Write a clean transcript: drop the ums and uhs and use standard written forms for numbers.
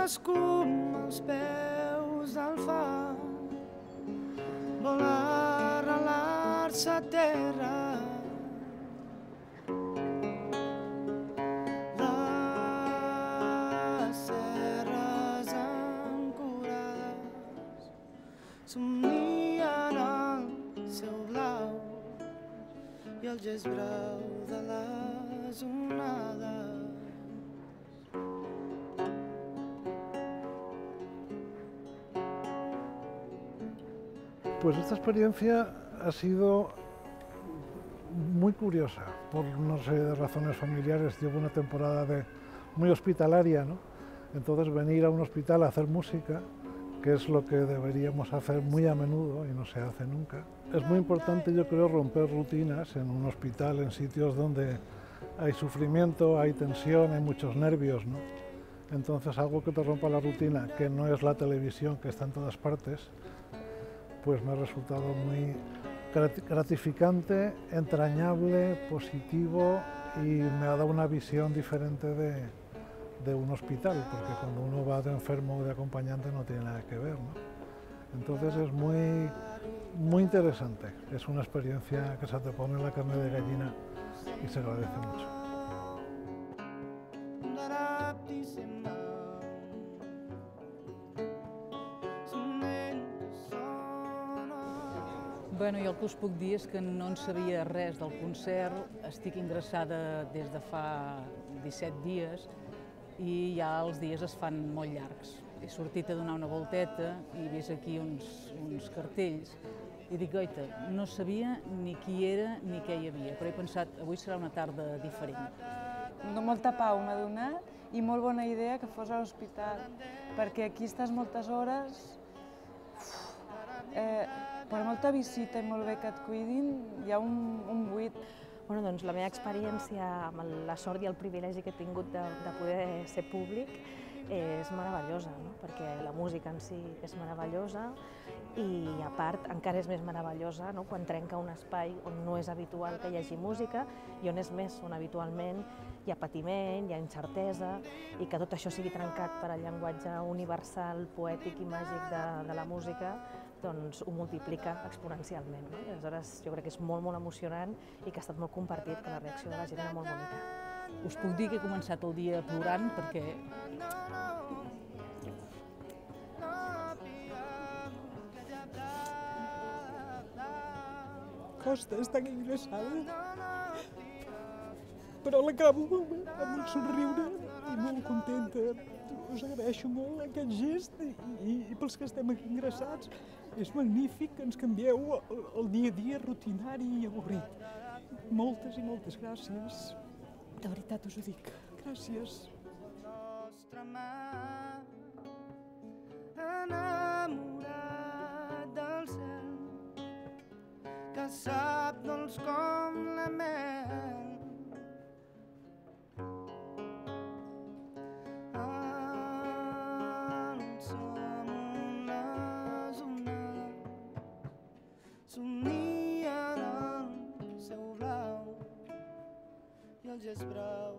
l'escuma als peus del far, vol arrelar-se a terra. Les serres ancorades somnien el seu blau i el gest brau de les onades. Pues esta experiencia ha sido muy curiosa por una serie de razones familiares. Llevo una temporada muy hospitalaria, ¿no? Entonces venir a un hospital a hacer música, que es lo que deberíamos hacer muy a menudo y no se hace nunca. Es muy importante, yo creo, romper rutinas en un hospital, en sitios donde hay sufrimiento, hay tensión, hay muchos nervios, ¿no? Entonces algo que te rompa la rutina, que no es la televisión, que está en todas partes, pues me ha resultado muy gratificante, entrañable, positivo y me ha dado una visión diferente de un hospital, porque cuando uno va de enfermo o de acompañante no tiene nada que ver, ¿no? Entonces es muy interesante, es una experiencia que se te pone la carne de gallina y se agradece mucho. Bueno, jo el que us puc dir és que no en sabia res del concert, estic ingressada des de fa 17 dies i ja els dies es fan molt llargs. He sortit a donar una volteta i he vist aquí uns cartells i dic, goita, no sabia ni qui era ni què hi havia, però he pensat, avui serà una tarda diferent. Molta pau m'ha donat i molt bona idea que fos a l'hospital, perquè aquí estàs moltes hores, per molta visita i molt bé que et cuidin, hi ha un buit. Bueno, doncs la meva experiència amb la sort i el privilegi que he tingut de poder ser públic és meravellosa, no? Perquè la música en si és meravellosa i a part encara és més meravellosa, no? Quan trenca un espai on no és habitual que hi hagi música i on és més, on habitualment hi ha patiment, hi ha incertesa i que tot això sigui trencat per al llenguatge universal, poètic i màgic de la música, doncs ho multiplica exponencialment, no? I aleshores jo crec que és molt emocionant i que ha estat molt compartit, que la reacció de la gent era molt bonica. Us puc dir que he començat el dia plorant perquè costa estar ingressada, però l'acabo amb un somriure i molt contenta. Us agraeixo molt aquest gest i pels que estem aquí ingressats. És magnífic que ens canvieu el dia a dia rutinari i avorrit. Moltes i moltes gràcies. De veritat us ho dic. Gràcies. Enamorat del cel, que sap dolç com la mel. Somnien el seu blau i el gest brau